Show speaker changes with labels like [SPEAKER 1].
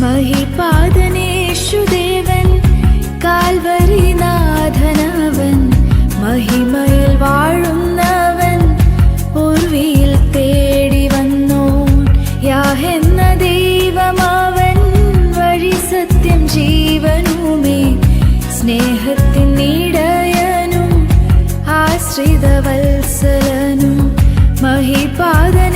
[SPEAKER 1] മഹിപാദനേശുദേവൻ കാൽവരിനാഥനവൻ മഹിമയിൽ വാഴുന്നവൻ പൂർവിയിൽ തേടി വന്നോൻ യാഹെന്ന ദൈവമവൻ വഴി സത്യം ജീവനുമേ സ്നേഹത്തിൻ ഇടയനും ആശ്രിതവത്സലനും മഹിപാദൻ